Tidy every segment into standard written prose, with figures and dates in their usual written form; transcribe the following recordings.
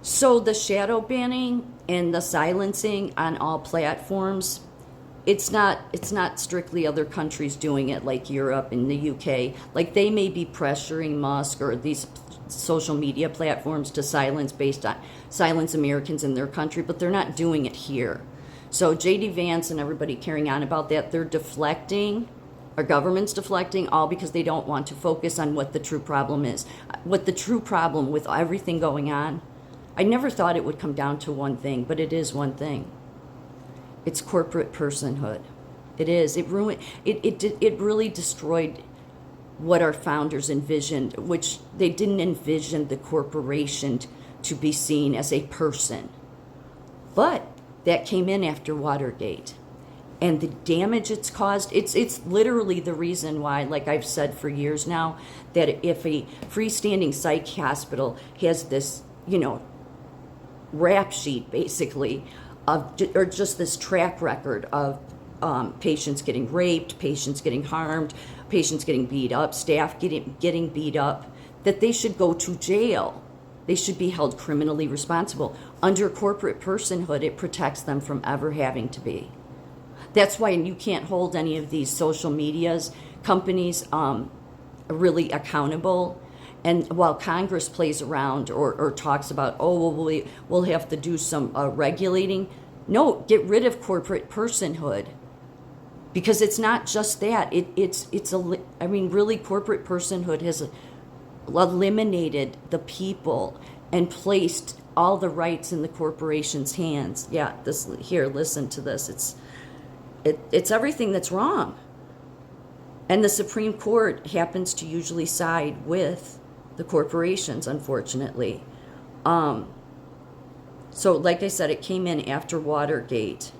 So the shadow banning and the silencing on all platforms, it's not strictly other countries doing it like Europe and the UK. Like they may be pressuring Musk or these social media platforms to silence Americans in their country, but they're not doing it here. So JD Vance and everybody carrying on about that, they're deflecting. Our government's deflecting, all because they don't want to focus on what the true problem is. What the true problem with everything going on, I never thought it would come down to one thing, but it is one thing. It's corporate personhood. It is. It ruined. It really destroyed what our founders envisioned, which they didn't envision the corporation to be seen as a person. But that came in after Watergate. And the damage it's caused, it's literally the reason why, like I've said for years now, that if a freestanding psych hospital has this, rap sheet basically or just this track record of patients getting raped, patients getting harmed, patients getting beat up, staff getting beat up, that they should go to jail. They should be held criminally responsible. Under corporate personhood, it protects them from ever having to be. That's why you can't hold any of these social medias companies really accountable. And while Congress plays around or talks about, we'll have to do some regulating, no, get rid of corporate personhood. Because it's not just that. Really, corporate personhood has eliminated the people and placed all the rights in the corporation's hands. Yeah, listen to this. It's everything that's wrong. And the Supreme Court happens to usually side with the corporations, unfortunately. So like I said, it came in after Watergate.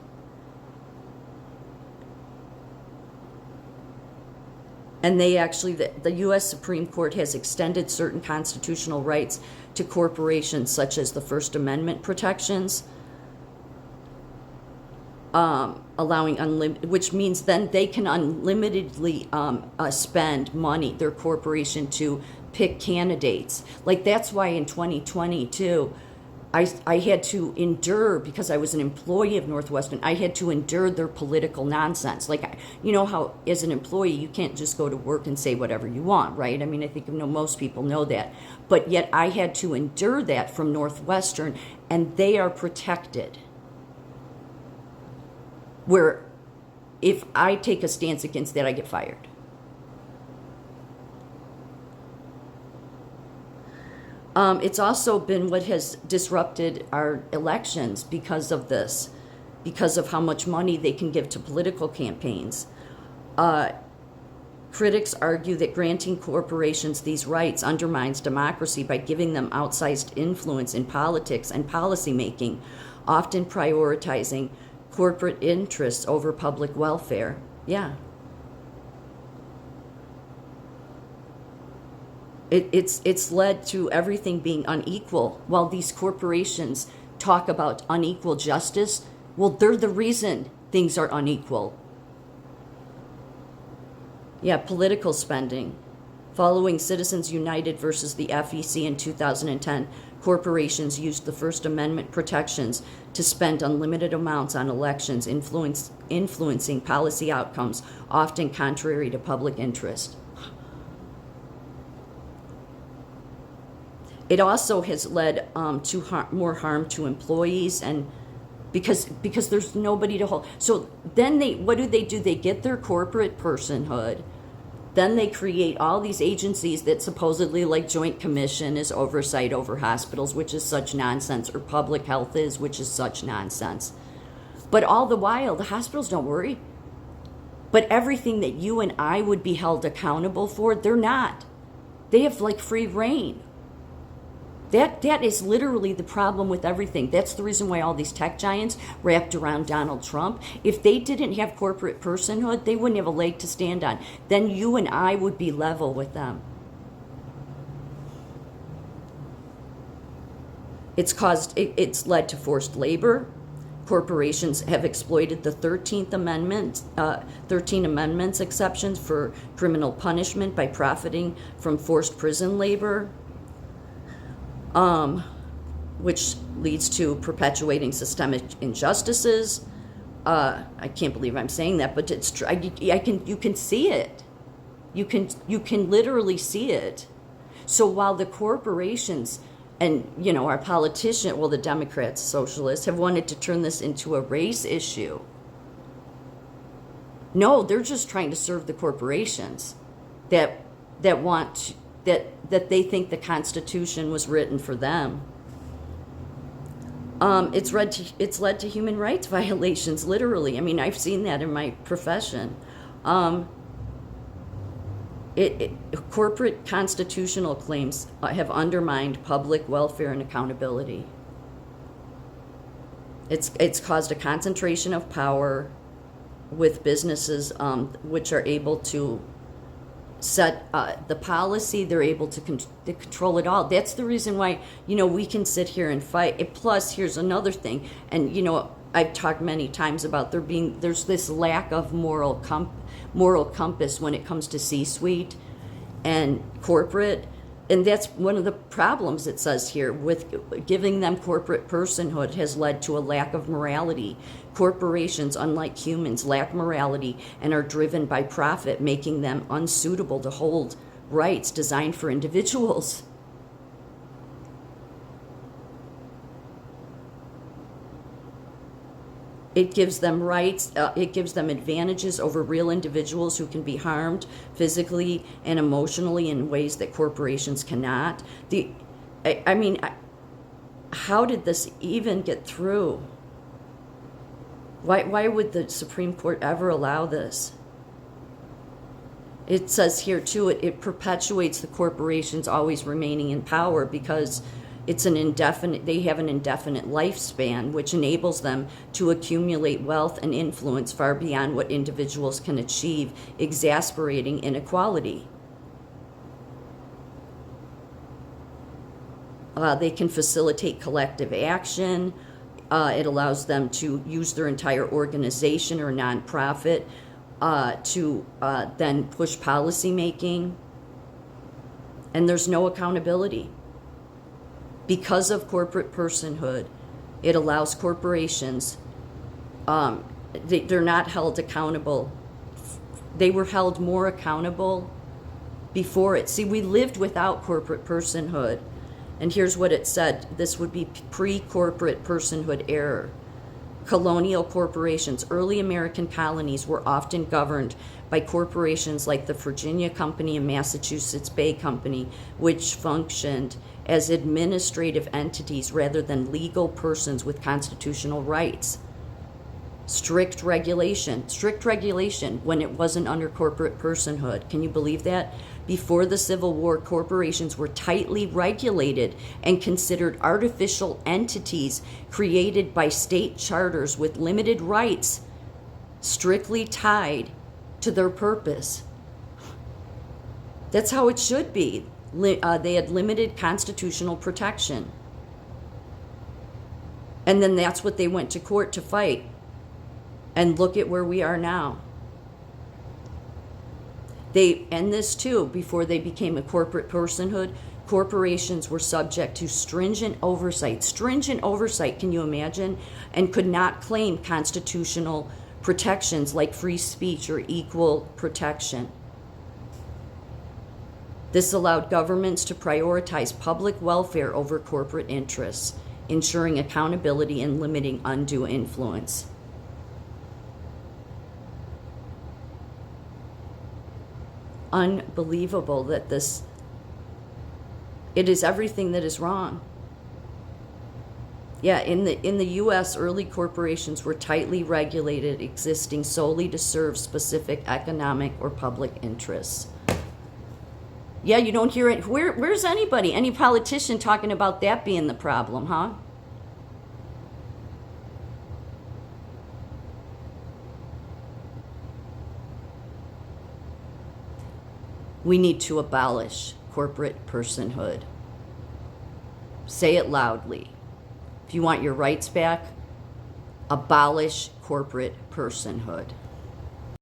And the U.S. Supreme Court has extended certain constitutional rights to corporations, such as the First Amendment protections, allowing unlimited, which means then they can unlimitedly spend money, their corporation, to pick candidates. Like that's why in 2022, I had to endure, because I was an employee of Northwestern, I had to endure their political nonsense. Like, you know how as an employee, you can't just go to work and say whatever you want, right? I mean, I think most people know that. But yet I had to endure that from Northwestern, and they are protected. Where if I take a stance against that, I get fired. It's also been what has disrupted our elections because of this, because of how much money they can give to political campaigns. Critics argue that granting corporations these rights undermines democracy by giving them outsized influence in politics and policymaking, often prioritizing corporate interests over public welfare. Yeah. It's led to everything being unequal. While these corporations talk about unequal justice, well, they're the reason things are unequal. Yeah, political spending. Following Citizens United versus the FEC in 2010, corporations used the First Amendment protections to spend unlimited amounts on elections, influencing policy outcomes, often contrary to public interest. It also has led to more harm to employees, and because there's nobody to hold. So then what do? They get their corporate personhood. Then they create all these agencies that supposedly, like Joint Commission, is oversight over hospitals, which is such nonsense, or public health is, which is such nonsense. But all the while, the hospitals don't worry. But everything that you and I would be held accountable for, they're not. They have like free reign. That is literally the problem with everything. That's the reason why all these tech giants wrapped around Donald Trump. If they didn't have corporate personhood, they wouldn't have a leg to stand on. Then you and I would be level with them. It's led to forced labor. Corporations have exploited the 13th Amendment, 13 Amendments exceptions for criminal punishment by profiting from forced prison labor. which leads to perpetuating systemic injustices. I can't believe I'm saying that, but it's true. You can see it. You can literally see it. So while the corporations and, our politicians, well, the Democrats, socialists, have wanted to turn this into a race issue, no, they're just trying to serve the corporations that want that they think the Constitution was written for them. It's led to human rights violations, literally. I mean, I've seen that in my profession. Corporate constitutional claims have undermined public welfare and accountability. It's caused a concentration of power with businesses, which are able to set the policy. They're able to control it all. That's the reason why, we can sit here and fight. Plus, here's another thing, and I've talked many times about there's this lack of moral compass when it comes to C-suite and corporate, and that's one of the problems, it says here, with giving them corporate personhood has led to a lack of morality. Corporations, unlike humans, lack morality and are driven by profit, making them unsuitable to hold rights designed for individuals. It gives them rights, it gives them advantages over real individuals who can be harmed physically and emotionally in ways that corporations cannot. How did this even get through? Why would the Supreme Court ever allow this? It says here, too, it perpetuates the corporations always remaining in power because they have an indefinite lifespan, which enables them to accumulate wealth and influence far beyond what individuals can achieve, exacerbating inequality. They can facilitate collective action. It allows them to use their entire organization or nonprofit to then push policy making. And there's no accountability. Because of corporate personhood, it allows corporations, they're not held accountable. They were held more accountable before it. See, we lived without corporate personhood. And here's what it said. This would be pre-corporate personhood era. Colonial corporations, early American colonies, were often governed by corporations like the Virginia Company and Massachusetts Bay Company, which functioned as administrative entities rather than legal persons with constitutional rights. Strict regulation when it wasn't under corporate personhood. Can you believe that? Before the Civil War, corporations were tightly regulated and considered artificial entities created by state charters with limited rights, strictly tied to their purpose. That's how it should be. They had limited constitutional protection. And then that's what they went to court to fight. And look at where we are now. And this too, before they became a corporate personhood, corporations were subject to stringent oversight. Stringent oversight, can you imagine? And could not claim constitutional protections like free speech or equal protection. This allowed governments to prioritize public welfare over corporate interests, ensuring accountability and limiting undue influence. Unbelievable that it is everything that is wrong. Yeah, in the U.S., early corporations were tightly regulated, existing solely to serve specific economic or public interests. Yeah, you don't hear it. Where's any politician talking about that being the problem, huh? We need to abolish corporate personhood. Say it loudly. If you want your rights back, abolish corporate personhood.